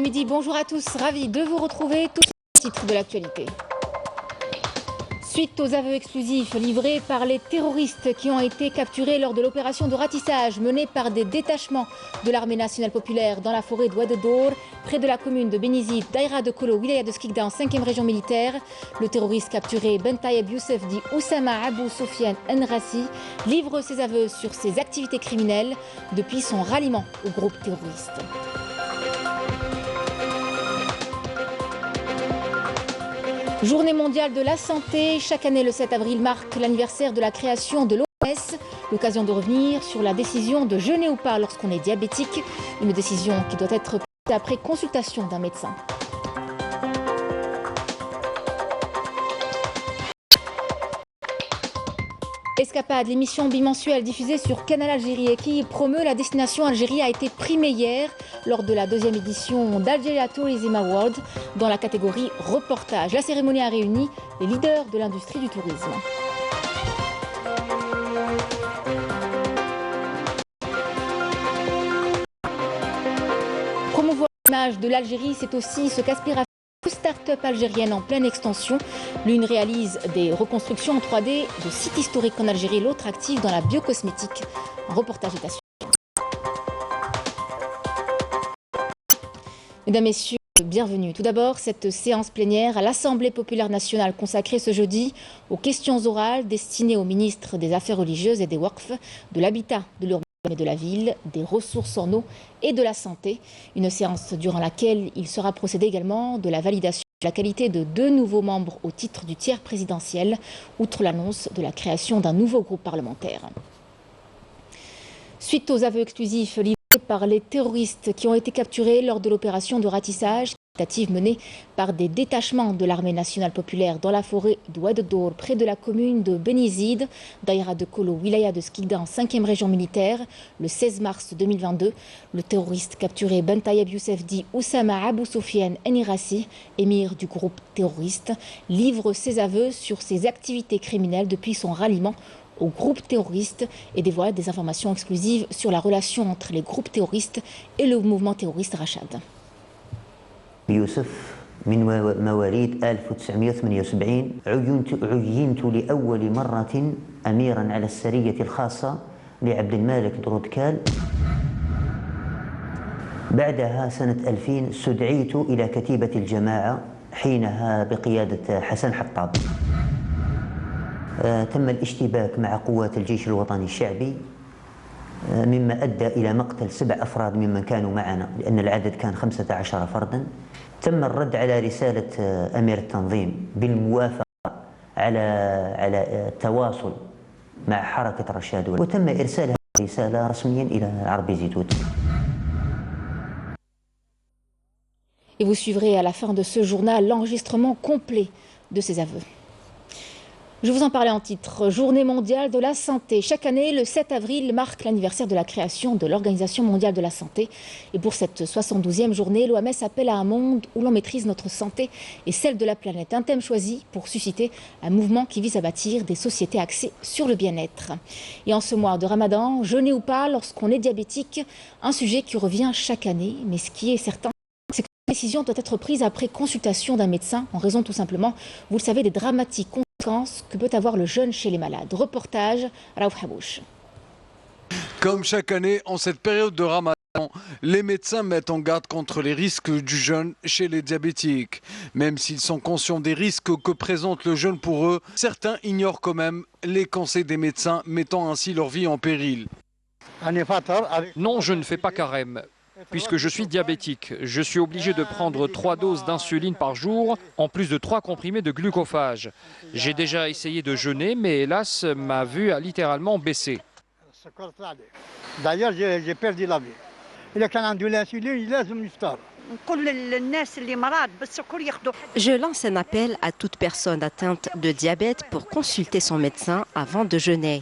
midi, bonjour à tous, ravi de vous retrouver. Tout le titre de l'actualité. Suite aux aveux exclusifs livrés par les terroristes qui ont été capturés lors de l'opération de ratissage menée par des détachements de l'armée nationale populaire dans la forêt de Ouaddadour, près de la commune de Benizid, Daïra de Kolo, wilaya de Skikda en 5e région militaire, le terroriste capturé Ben Taïeb Youssef dit Oussama Abou Sofiane Enrassi livre ses aveux sur ses activités criminelles depuis son ralliement au groupe terroriste. Journée mondiale de la santé. Chaque année, le 7 avril marque l'anniversaire de la création de l'OMS. L'occasion de revenir sur la décision de jeûner ou pas lorsqu'on est diabétique. Une décision qui doit être prise après consultation d'un médecin. Escapade, l'émission bimensuelle diffusée sur Canal Algérie et qui promeut la destination Algérie a été primée hier lors de la 2e édition d'Algeria Tourism Award dans la catégorie reportage. La cérémonie a réuni les leaders de l'industrie du tourisme. Promouvoir l'image de l'Algérie, c'est aussi ce qu'aspire à start-up algérienne en pleine extension. L'une réalise des reconstructions en 3D de sites historiques en Algérie, l'autre active dans la biocosmétique. Un reportage est à suivre. Mesdames, Messieurs, bienvenue. Tout d'abord, cette séance plénière à l'Assemblée populaire nationale consacrée ce jeudi aux questions orales destinées aux ministres des Affaires religieuses et des Waqf, de l'habitat, de l'urbanisme et de la ville, des ressources en eau et de la santé. Une séance durant laquelle il sera procédé également de la validation de la qualité de 2 nouveaux membres au titre du tiers présidentiel, outre l'annonce de la création d'un nouveau groupe parlementaire. Suite aux aveux exclusifs livrés par les terroristes qui ont été capturés lors de l'opération de ratissage, menée par des détachements de l'armée nationale populaire dans la forêt d'Ouaddadour, près de la commune de Benizid, Daïra de Kolo, wilaya de Skikda en 5e région militaire, le 16 mars 2022. Le terroriste capturé Ben Taïeb Youssef dit Oussama Abou Sofiane Enrassi, émir du groupe terroriste, livre ses aveux sur ses activités criminelles depuis son ralliement au groupe terroriste et dévoile des informations exclusives sur la relation entre les groupes terroristes et le mouvement terroriste Rachad. يوسف من مواليد 1978 عينت لأول مرة أميرا على السرية الخاصة لعبد المالك درودكال. بعدها سنة 2000 استدعيت إلى كتيبة الجماعة حينها بقيادة حسن حطاب. تم الاشتباك مع قوات الجيش الوطني الشعبي مما أدى إلى مقتل 7 أفراد ممن كانوا معنا لأن العدد كان 15 فردا. تم الرد على رسالة أمير التنظيم بالموافقة على التواصل مع حركة رشاد وتم إرسال رسالة رسميا إلى عربي زيتوت. Et vous suivrez à la fin de ce journal l'enregistrement complet de ces aveux. Je vous en parlais en titre. Journée mondiale de la santé. Chaque année, le 7 avril marque l'anniversaire de la création de l'Organisation mondiale de la santé. Et pour cette 72e journée, l'OMS appelle à un monde où l'on maîtrise notre santé et celle de la planète. Un thème choisi pour susciter un mouvement qui vise à bâtir des sociétés axées sur le bien-être. Et en ce mois de Ramadan, jeûner ou pas lorsqu'on est diabétique, un sujet qui revient chaque année. Mais ce qui est certain, c'est que la décision doit être prise après consultation d'un médecin en raison tout simplement, vous le savez, des dramatiques conséquences que peut avoir le jeûne chez les malades. Reportage, Raouf Habouch. Comme chaque année, en cette période de Ramadan, les médecins mettent en garde contre les risques du jeûne chez les diabétiques. Même s'ils sont conscients des risques que présente le jeûne pour eux, certains ignorent quand même les conseils des médecins, mettant ainsi leur vie en péril. Non, je ne fais pas carême. Puisque je suis diabétique, je suis obligé de prendre 3 doses d'insuline par jour, en plus de 3 comprimés de glucophage. J'ai déjà essayé de jeûner, mais hélas, ma vue a littéralement baissé. D'ailleurs, j'ai perdu la vue. Je lance un appel à toute personne atteinte de diabète pour consulter son médecin avant de jeûner.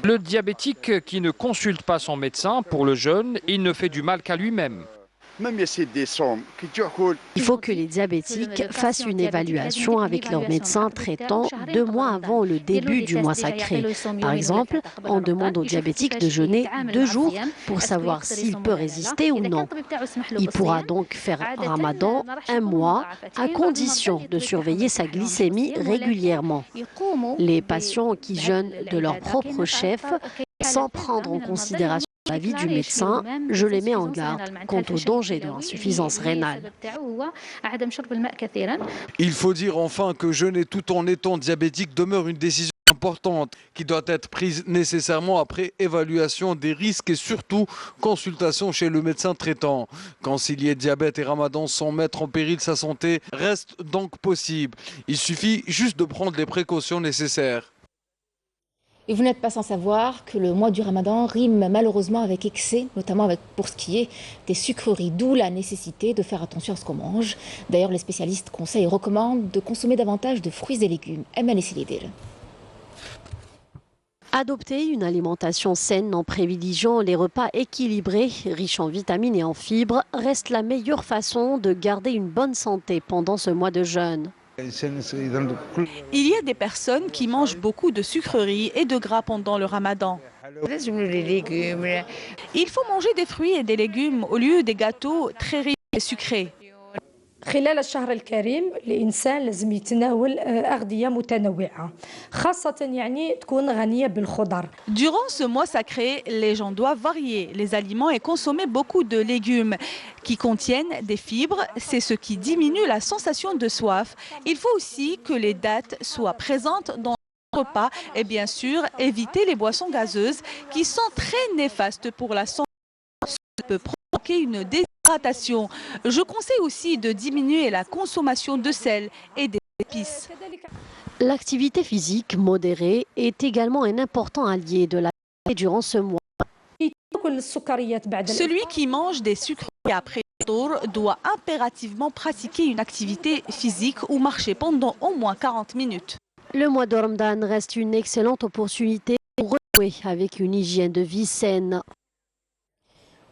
Le diabétique qui ne consulte pas son médecin pour le jeûne, il ne fait du mal qu'à lui-même. Il faut que les diabétiques fassent une évaluation avec leur médecin traitant 2 mois avant le début du mois sacré. Par exemple, on demande aux diabétiques de jeûner 2 jours pour savoir s'il peut résister ou non. Il pourra donc faire Ramadan 1 mois à condition de surveiller sa glycémie régulièrement. Les patients qui jeûnent de leur propre chef, sans prendre en considération l'avis du médecin, je les mets en garde quant au danger de l'insuffisance rénale. Il faut dire enfin que jeûner tout en étant diabétique demeure une décision importante qui doit être prise nécessairement après évaluation des risques et surtout consultation chez le médecin traitant. Concilier diabète et ramadan sans mettre en péril sa santé reste donc possible. Il suffit juste de prendre les précautions nécessaires. Et vous n'êtes pas sans savoir que le mois du Ramadan rime malheureusement avec excès, notamment pour ce qui est des sucreries, d'où la nécessité de faire attention à ce qu'on mange. D'ailleurs, les spécialistes conseillent et recommandent de consommer davantage de fruits et légumes. Adopter une alimentation saine en privilégiant les repas équilibrés, riches en vitamines et en fibres, reste la meilleure façon de garder une bonne santé pendant ce mois de jeûne. Il y a des personnes qui mangent beaucoup de sucreries et de gras pendant le ramadan. Il faut manger des fruits et des légumes au lieu des gâteaux très riches et sucrés. خلال الشهر الكريم الإنسان لازم يتناول أغذية متنوعة خاصة يعني تكون غنية بالخضر. Durant ce mois sacré, les gens doivent varier les aliments et consommer beaucoup de légumes qui contiennent des fibres. C'est ce qui diminue la sensation de soif. Il faut aussi que les dattes soient présentes dans le repas et bien sûr éviter les boissons gazeuses qui sont très néfastes pour la santé. Ça peut provoquer une déshydratation. Je conseille aussi de diminuer la consommation de sel et d'épices. L'activité physique modérée est également un important allié de la santé durant ce mois. Celui qui mange des sucreries après le tour doit impérativement pratiquer une activité physique ou marcher pendant au moins 40 minutes. Le mois de Ramadan reste une excellente opportunité pour renouer avec une hygiène de vie saine.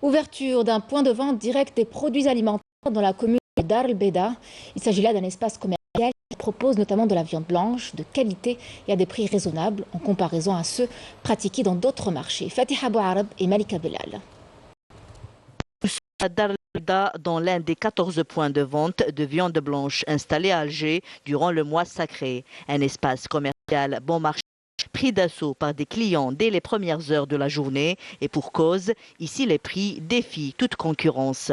Ouverture d'un point de vente direct des produits alimentaires dans la commune de Dar el Beda. Il s'agit là d'un espace commercial qui propose notamment de la viande blanche de qualité et à des prix raisonnables en comparaison à ceux pratiqués dans d'autres marchés. Fatiha Bouarab et Malika Belal. À Dar el Beda, dans l'un des 14 points de vente de viande blanche installés à Alger durant le mois sacré. Un espace commercial bon marché pris d'assaut par des clients dès les premières heures de la journée et pour cause, ici les prix défient toute concurrence.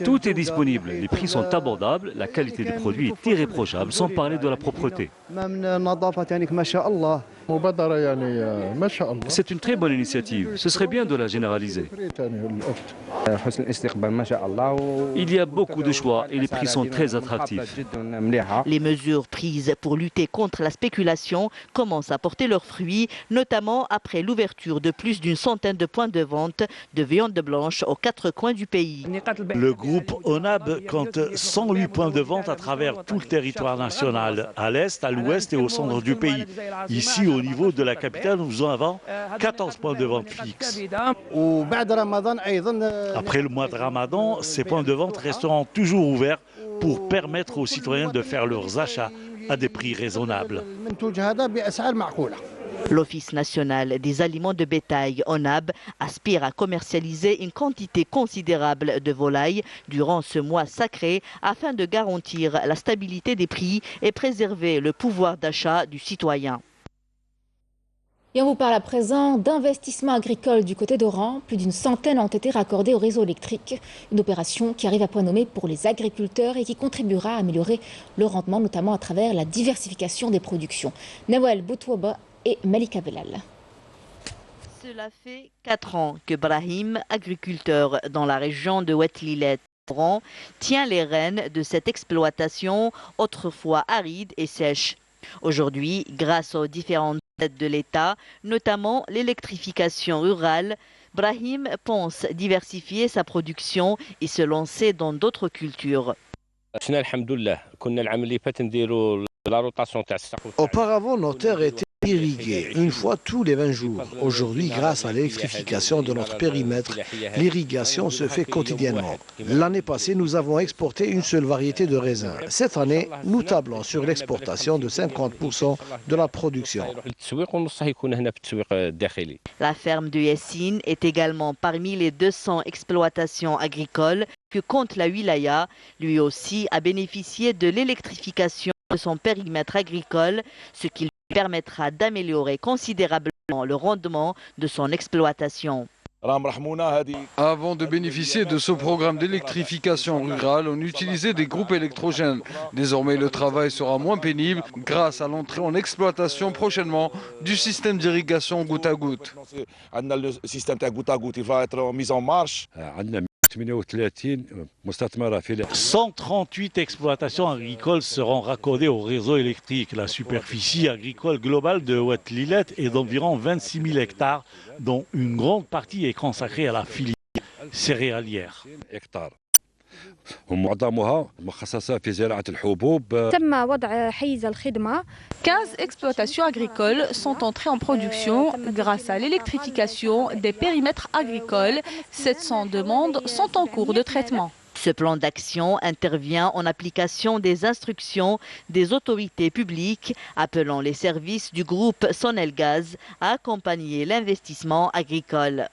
Tout est disponible, les prix sont abordables, la qualité des produits est irréprochable, sans parler de la propreté. C'est une très bonne initiative, ce serait bien de la généraliser. Il y a beaucoup de choix et les prix sont très attractifs. Les mesures prises pour lutter contre la spéculation commencent à porter leurs fruits, notamment après l'ouverture de plus d'une centaine de points de vente de viande blanche aux 4 coins du pays. Le groupe ONAB compte 108 points de vente à travers tout le territoire national, à l'est, à l'ouest et au centre du pays. Ici, au niveau de la capitale, nous en avons 14 points de vente fixes. Après le mois de Ramadan, ces points de vente resteront toujours ouverts pour permettre aux citoyens de faire leurs achats à des prix raisonnables. L'Office national des aliments de bétail, ONAB, aspire à commercialiser une quantité considérable de volailles durant ce mois sacré afin de garantir la stabilité des prix et préserver le pouvoir d'achat du citoyen. Et on vous parle à présent d'investissements agricoles du côté d'Oran. Plus d'une centaine ont été raccordés au réseau électrique. Une opération qui arrive à point nommé pour les agriculteurs et qui contribuera à améliorer le rendement, notamment à travers la diversification des productions. Nawal Boutouaba et Malika Belal. Cela fait 4 ans que Brahim, agriculteur dans la région de Oued-Lilet, tient les rênes de cette exploitation autrefois aride et sèche. Aujourd'hui, grâce aux différentes aides de l'État, notamment l'électrification rurale, Brahim pense diversifier sa production et se lancer dans d'autres cultures. Auparavant, nos terres étaient irriguer une fois tous les 20 jours. Aujourd'hui, grâce à l'électrification de notre périmètre, l'irrigation se fait quotidiennement. L'année passée, nous avons exporté une seule variété de raisins. Cette année, nous tablons sur l'exportation de 50% de la production. La ferme de Yassine est également parmi les 200 exploitations agricoles que compte la wilaya. Lui aussi a bénéficié de l'électrification de son périmètre agricole, ce qui lui permettra d'améliorer considérablement le rendement de son exploitation. Avant de bénéficier de ce programme d'électrification rurale, on utilisait des groupes électrogènes. Désormais, le travail sera moins pénible grâce à l'entrée en exploitation prochainement du système d'irrigation goutte à goutte. Le système goutte à goutte va être mis en marche. 138 exploitations agricoles seront raccordées au réseau électrique. La superficie agricole globale de Oued-Lilet est d'environ 26 000 hectares, dont une grande partie est consacrée à la filière céréalière. 15 exploitations agricoles sont entrées en production grâce à l'électrification des périmètres agricoles. 700 demandes sont en cours de traitement. Ce plan d'action intervient en application des instructions des autorités publiques, appelant les services du groupe Sonelgaz à accompagner l'investissement agricole.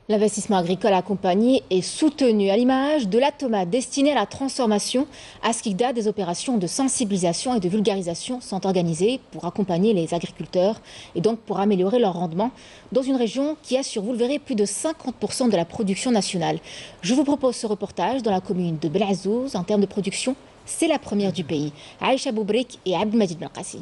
L'investissement agricole accompagné et soutenu à l'image de la tomate destinée à la transformation. À Skikda, des opérations de sensibilisation et de vulgarisation sont organisées pour accompagner les agriculteurs et donc pour améliorer leur rendement dans une région qui assure, vous le verrez, plus de 50% de la production nationale. Je vous propose ce reportage dans la commune de Belhazouz. En termes de production, c'est la première du pays. Aïcha Boubrik et Abdelmajid Belkassi.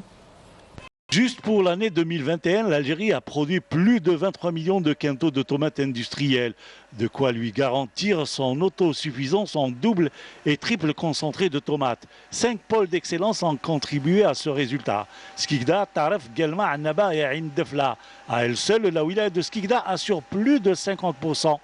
Juste pour l'année 2021, l'Algérie a produit plus de 23 millions de quintaux de tomates industrielles. De quoi lui garantir son autosuffisance en double et triple concentré de tomates. 5 pôles d'excellence ont contribué à ce résultat. Skikda, Taref, Guelma, Annaba et Ain Defla. À elle seule, la wilaya de Skikda assure plus de 50%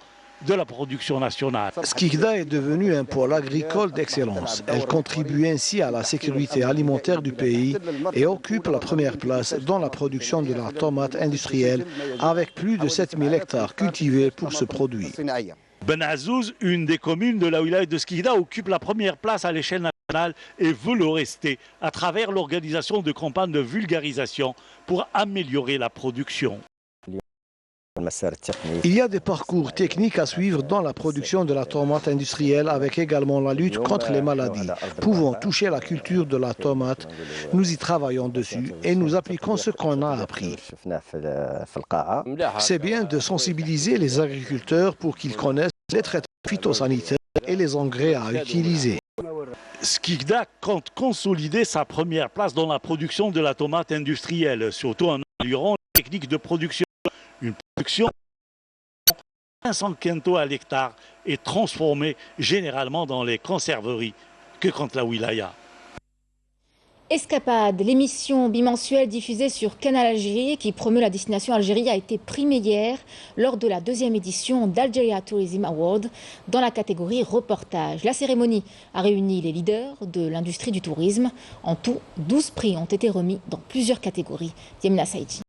de la production nationale. Skikda est devenue un pôle agricole d'excellence. Elle contribue ainsi à la sécurité alimentaire du pays et occupe la première place dans la production de la tomate industrielle avec plus de 7000 hectares cultivés pour ce produit. Belhazouz, une des communes de la wilaya de Skikda, occupe la première place à l'échelle nationale et veut le rester à travers l'organisation de campagnes de vulgarisation pour améliorer la production. Il y a des parcours techniques à suivre dans la production de la tomate industrielle avec également la lutte contre les maladies pouvant toucher la culture de la tomate. Nous y travaillons dessus et nous appliquons ce qu'on a appris. C'est bien de sensibiliser les agriculteurs pour qu'ils connaissent les traitements phytosanitaires et les engrais à utiliser. Skikda compte consolider sa première place dans la production de la tomate industrielle, surtout en améliorant les techniques de production. Une production de 500 quintaux à l'hectare est transformée généralement dans les conserveries que compte la wilaya. Escapade, l'émission bimensuelle diffusée sur Canal Algérie qui promeut la destination Algérie a été primée hier lors de la 2e édition d'Algeria Tourism Award dans la catégorie reportage. La cérémonie a réuni les leaders de l'industrie du tourisme. En tout, 12 prix ont été remis dans plusieurs catégories. Yemina Saïdi.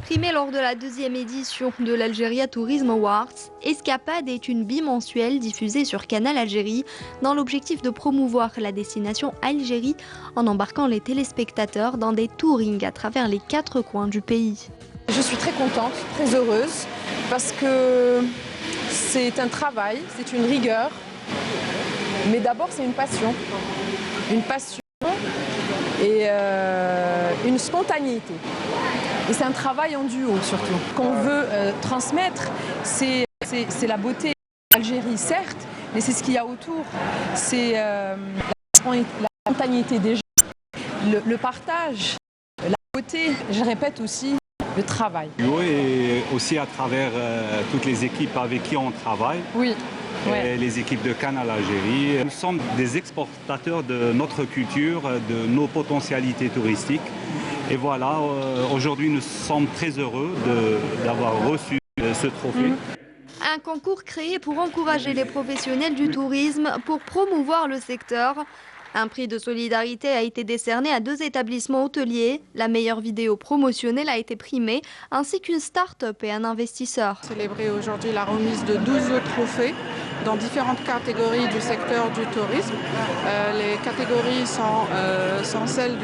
Primée lors de la 2e édition de l'Algeria Tourism Awards, Escapade est une bimensuelle diffusée sur Canal Algérie dans l'objectif de promouvoir la destination Algérie en embarquant les téléspectateurs dans des tourings à travers les 4 coins du pays. Je suis très contente, très heureuse parce que c'est un travail, c'est une rigueur, mais d'abord c'est une passion et une spontanéité. Et c'est un travail en duo surtout. Ce qu'on veut transmettre, c'est la beauté d'Algérie, certes, mais c'est ce qu'il y a autour. C'est la spontanéité des gens, le partage, la beauté, je répète aussi, le travail. Et aussi à travers toutes les équipes avec qui on travaille. Oui. Ouais. Les équipes de Canal Algérie. Nous sommes des exportateurs de notre culture, de nos potentialités touristiques. Et voilà, aujourd'hui nous sommes très heureux d'avoir reçu ce trophée. Un concours créé pour encourager les professionnels du tourisme pour promouvoir le secteur. Un prix de solidarité a été décerné à 2 établissements hôteliers. La meilleure vidéo promotionnelle a été primée, ainsi qu'une start-up et un investisseur. Célébrer aujourd'hui la remise de 12 trophées dans différentes catégories du secteur du tourisme. Les catégories sont celles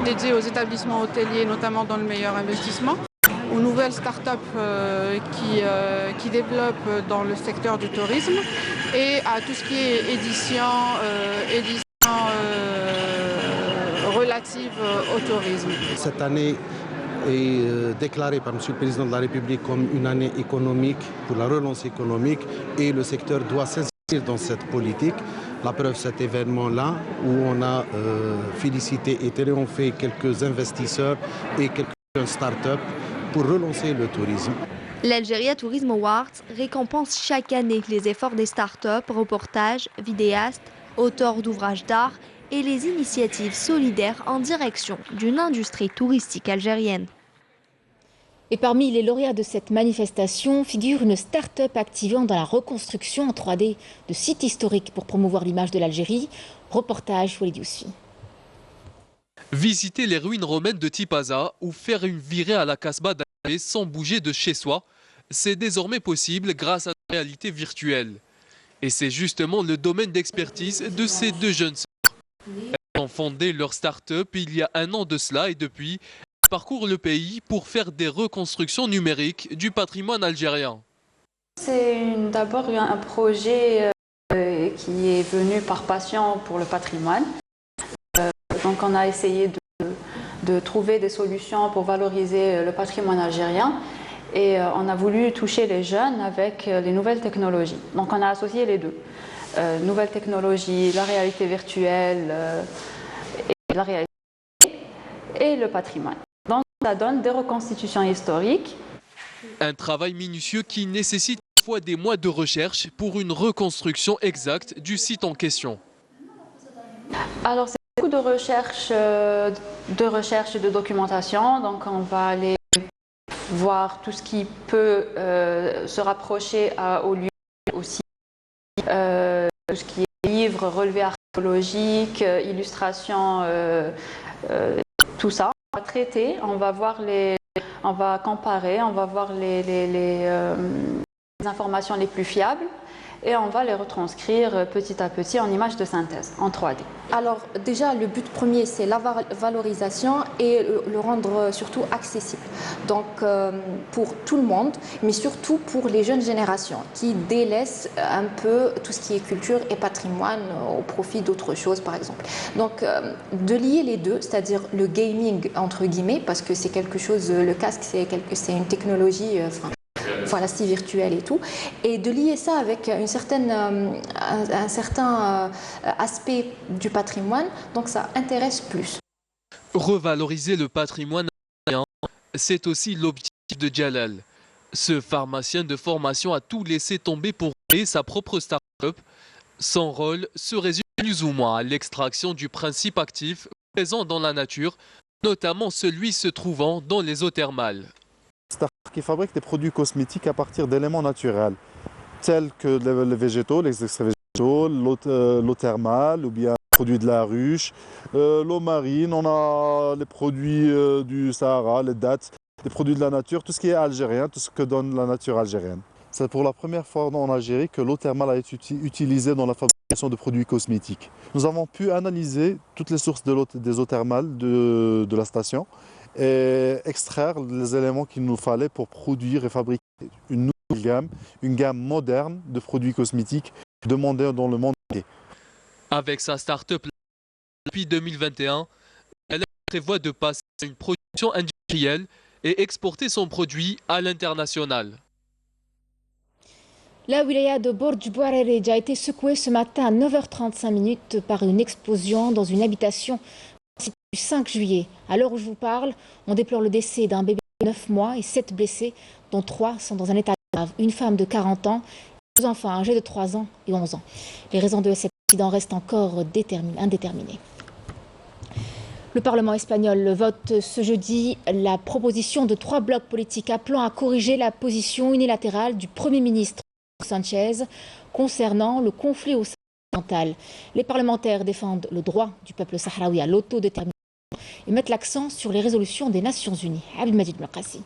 dédiées aux établissements hôteliers, notamment dans le meilleur investissement, aux nouvelles start-up qui développent dans le secteur du tourisme et à tout ce qui est édition relative au tourisme. Cette année est déclarée par M. le Président de la République comme une année économique pour la relance économique et le secteur doit s'inscrire dans cette politique. La preuve, cet événement-là où on a félicité et triomphé quelques investisseurs et quelques start-up pour relancer le tourisme. L'Algeria Tourism Awards récompense chaque année les efforts des start-up, reportages, vidéastes, auteurs d'ouvrages d'art et les initiatives solidaires en direction d'une industrie touristique algérienne. Et parmi les lauréats de cette manifestation figure une start-up activant dans la reconstruction en 3D de sites historiques pour promouvoir l'image de l'Algérie. Reportage Walid Yousfi. Visiter les ruines romaines de Tipaza ou faire une virée à la Casbah d'Alger sans bouger de chez soi, c'est désormais possible grâce à la réalité virtuelle. Et c'est justement le domaine d'expertise de ces deux jeunes sœurs. Elles ont fondé leur start-up il y a un an de cela et depuis, elles parcourent le pays pour faire des reconstructions numériques du patrimoine algérien. C'est d'abord un projet qui est venu par passion pour le patrimoine. Donc on a essayé de trouver des solutions pour valoriser le patrimoine algérien et on a voulu toucher les jeunes avec les nouvelles technologies. Donc on a associé les deux. Nouvelles technologies, la réalité virtuelle et la réalité et le patrimoine. Donc ça donne des reconstitutions historiques. Un travail minutieux qui nécessite parfois des mois de recherche pour une reconstruction exacte du site en question. Alors c'est beaucoup de recherche et de documentation, donc on va aller voir tout ce qui peut se rapprocher au lieu aussi, tout ce qui est livres, relevés archéologiques, illustrations, tout ça. On va traiter, on va comparer, on va voir les informations les plus fiables. Et on va les retranscrire petit à petit en images de synthèse, en 3D. Alors déjà, le but premier, c'est la valorisation et le rendre surtout accessible. Donc pour tout le monde, mais surtout pour les jeunes générations qui délaissent un peu tout ce qui est culture et patrimoine au profit d'autres choses, par exemple. Donc de lier les deux, c'est-à-dire le gaming, entre guillemets, parce que c'est quelque chose, le casque, c'est une technologie... Voilà, si virtuel et tout, et de lier ça avec un certain aspect du patrimoine, donc ça intéresse plus. Revaloriser le patrimoine algérien, c'est aussi l'objectif de Djalal. Ce pharmacien de formation a tout laissé tomber pour créer sa propre start-up. Son rôle se résume plus ou moins à l'extraction du principe actif présent dans la nature, notamment celui se trouvant dans les eaux thermales. Qui fabrique des produits cosmétiques à partir d'éléments naturels, tels que les végétaux, les extraits végétaux, l'eau thermale ou bien les produits de la ruche, l'eau marine, on a les produits du Sahara, les dattes, les produits de la nature, tout ce qui est algérien, tout ce que donne la nature algérienne. C'est pour la première fois en Algérie que l'eau thermale a été utilisée dans la fabrication de produits cosmétiques. Nous avons pu analyser toutes les sources des eaux thermales de la station et extraire les éléments qu'il nous fallait pour produire et fabriquer une nouvelle gamme moderne de produits cosmétiques demandés dans le monde entier. Avec sa start-up depuis 2021, elle prévoit de passer à une production industrielle et exporter son produit à l'international. La wilaya de Borj Bouarerej a été secouée ce matin à 9h35 par une explosion dans une habitation du 5 juillet. À l'heure où je vous parle, on déplore le décès d'un bébé de 9 mois et 7 blessés, dont 3 sont dans un état grave. Une femme de 40 ans et 2 enfants âgés de 3 ans et 11 ans. Les raisons de cet accident restent encore indéterminées. Le Parlement espagnol vote ce jeudi la proposition de 3 blocs politiques appelant à corriger la position unilatérale du Premier ministre Sanchez concernant le conflit au sein occidentale. Les parlementaires défendent le droit du peuple sahraoui à l'autodétermination et mettent l'accent sur les résolutions des Nations Unies. Abdelmajid Mekassi.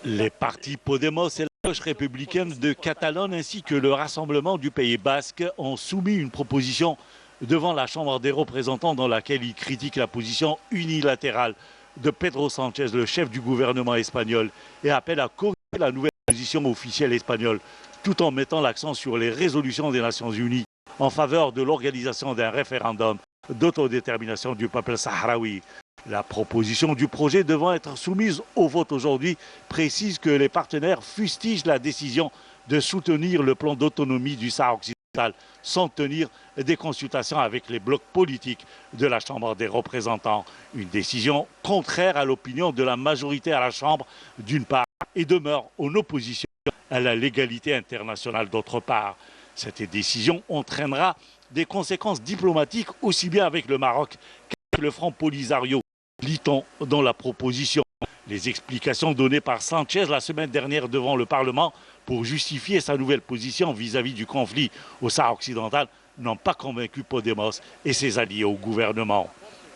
Les partis Podemos et la gauche républicaine de Catalogne ainsi que le Rassemblement du Pays Basque ont soumis une proposition devant la Chambre des représentants dans laquelle ils critiquent la position unilatérale de Pedro Sánchez, le chef du gouvernement espagnol, et appellent à corriger la nouvelle position officielle espagnole, tout en mettant l'accent sur les résolutions des Nations Unies en faveur de l'organisation d'un référendum d'autodétermination du peuple sahraoui. La proposition du projet devant être soumise au vote aujourd'hui précise que les partenaires fustigent la décision de soutenir le plan d'autonomie du Sahara occidental sans tenir des consultations avec les blocs politiques de la Chambre des représentants. Une décision contraire à l'opinion de la majorité à la Chambre d'une part et demeure en opposition à la légalité internationale d'autre part. Cette décision entraînera des conséquences diplomatiques aussi bien avec le Maroc qu'avec le Front Polisario, lit-on dans la proposition. Les explications données par Sánchez la semaine dernière devant le Parlement pour justifier sa nouvelle position vis-à-vis du conflit au Sahara occidental n'ont pas convaincu Podemos et ses alliés au gouvernement.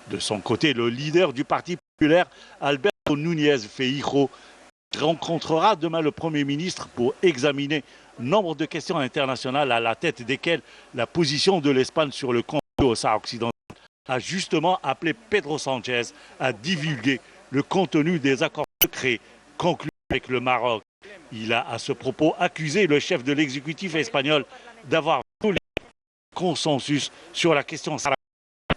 De son côté, le leader du Parti populaire, Alberto Núñez Feijóo, rencontrera demain le Premier ministre pour examiner nombre de questions internationales à la tête desquelles la position de l'Espagne sur le conflit au Sahara occidental a justement appelé Pedro Sánchez à divulguer le contenu des accords secrets conclus avec le Maroc. Il a à ce propos accusé le chef de l'exécutif espagnol d'avoir violé le consensus sur la question sahraoui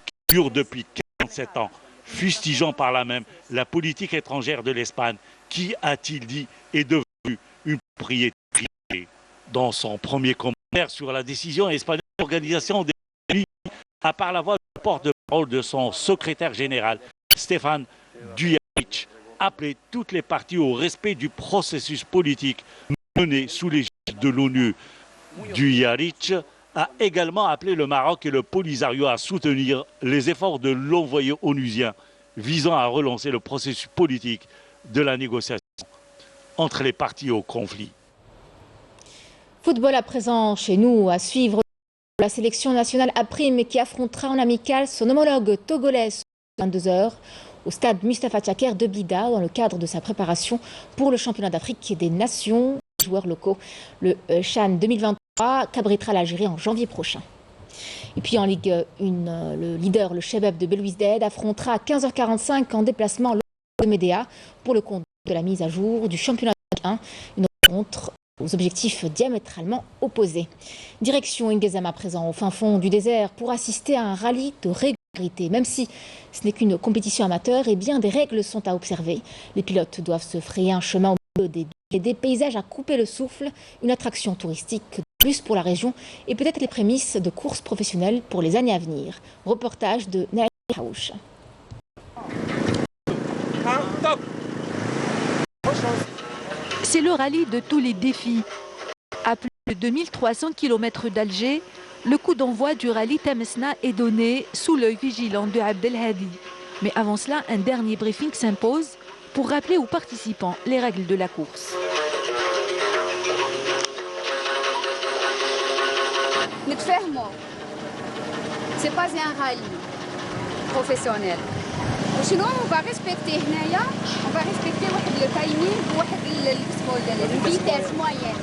qui dure depuis 47 ans, fustigeant par là même la politique étrangère de l'Espagne qui, a-t-il dit, est devenue une propriété privée. Dans son premier commentaire sur la décision espagnole, l'Organisation des Nations Unies a par la voix du porte-parole de son secrétaire général, Stefan Dujarric, appelé toutes les parties au respect du processus politique mené sous l'égide de l'ONU. Dujarric a également appelé le Maroc et le Polisario à soutenir les efforts de l'envoyé onusien visant à relancer le processus politique de la négociation entre les parties au conflit. Football à présent chez nous, à suivre la sélection nationale A Prime qui affrontera en amical son homologue togolais à 22h au stade Mustapha Tchaker de Blida dans le cadre de sa préparation pour le championnat d'Afrique et des nations des joueurs locaux. Le CHAN 2023 qu'abritera l'Algérie en janvier prochain. Et puis en Ligue 1, le leader, le Chebeb de Belouizdad, affrontera à 15h45 en déplacement le Médéa pour le compte de la mise à jour du championnat d'Afrique 1, une rencontre aux objectifs diamétralement opposés. Direction Ingezama présent au fin fond du désert pour assister à un rallye de régularité. Même si ce n'est qu'une compétition amateur, et bien des règles sont à observer. Les pilotes doivent se frayer un chemin au milieu des paysages à couper le souffle, une attraction touristique de plus pour la région et peut-être les prémices de courses professionnelles pour les années à venir. Reportage de Naïm Haouch. C'est le rallye de tous les défis. À plus de 2300 km d'Alger, le coup d'envoi du rallye Temesna est donné sous l'œil vigilant de Abdelhadi. Mais avant cela, un dernier briefing s'impose pour rappeler aux participants les règles de la course. C'est pas un rallye professionnel. Sinon, on va respecter le timing, la vitesse moyenne.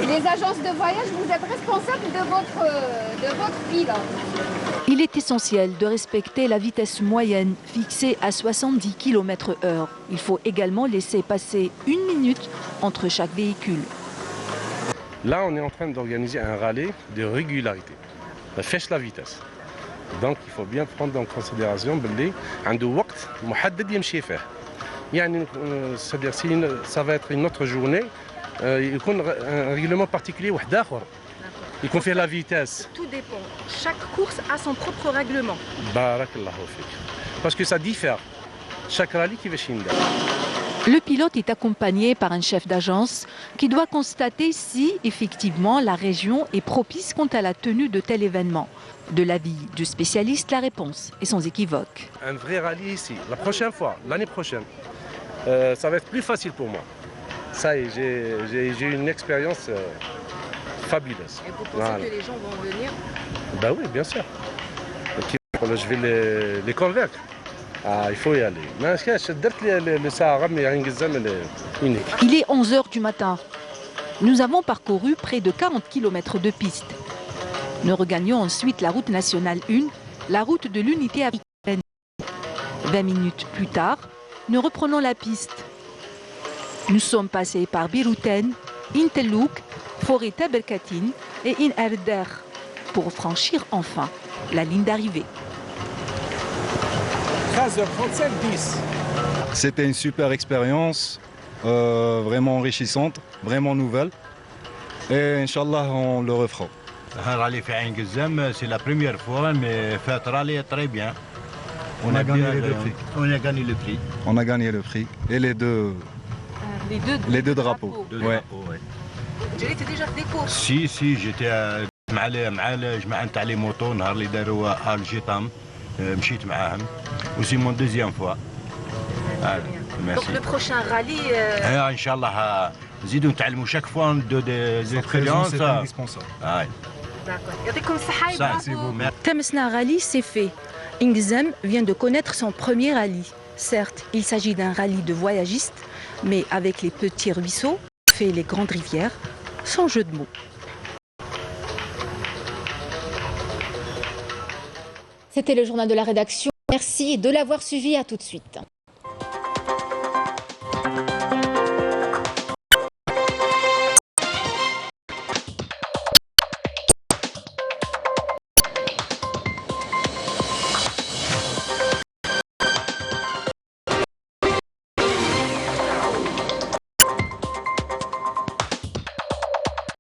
Les agences de voyage, vous êtes responsables de votre pilote. Il est essentiel de respecter la vitesse moyenne fixée à 70 km/h. Il faut également laisser passer 1 minute entre chaque véhicule. Là, on est en train d'organiser un rallye de régularité. On fait la vitesse. Donc il faut bien prendre en considération باللي عنده وقت محدد يمشي فيه. يعني c'est-à-dire ça va être une autre journée, يكون un règlement particulier واحد آخر. يكون فيه la vitesse. Tout dépend. Chaque course a son propre règlement. بارك الله فيك. Parce que ça diffère. Chaque rallye كيفاش يندار. Le pilote est accompagné par un chef d'agence qui doit constater si, effectivement, la région est propice quant à la tenue de tel événement. De l'avis du spécialiste, la réponse est sans équivoque. Un vrai rallye ici, la prochaine fois, l'année prochaine, ça va être plus facile pour moi. Ça y est, j'ai une expérience fabulous. Et vous pensez que les gens vont venir? Ben oui, bien sûr. Je vais les convaincre. Ah, il faut y aller. Il est 11 h du matin. Nous avons parcouru près de 40 km de piste. Nous regagnons ensuite la route nationale 1, la route de l'unité africaine. 20 minutes plus tard, nous reprenons la piste. Nous sommes passés par Birouten, Intelouk, Forêt Taberkatin et In Erder pour franchir enfin la ligne d'arrivée. 13h35, 10. C'était une super expérience, vraiment enrichissante, vraiment nouvelle. Et Inch'Allah, on le refera. C'est la première fois, mais fait rallye très bien. On a gagné les deux prix. On a gagné le prix. On a gagné le prix. Et les deux drapeaux. جريت déjà des courses. Si, j'étais مع جماعة تاع لي موطو نهار اللي داروا الجيطام مشيت معاهم. وسي مون دوزيام فوا. Donc le prochain rallye. ان شاء الله نزيدوا نتعلموا chaque fois des expériences. C'est indispensable. D'accord. يعطيكم الصحة. C'est vous. Tamesna Rally, c'est fait. Ingzem vient de connaître son premier rallye. Certes, il s'agit d'un rallye de voyagistes, mais avec les petits ruisseaux, fait les grandes rivières, sans jeu de mots. C'était le journal de la rédaction. Merci de l'avoir suivi. À tout de suite.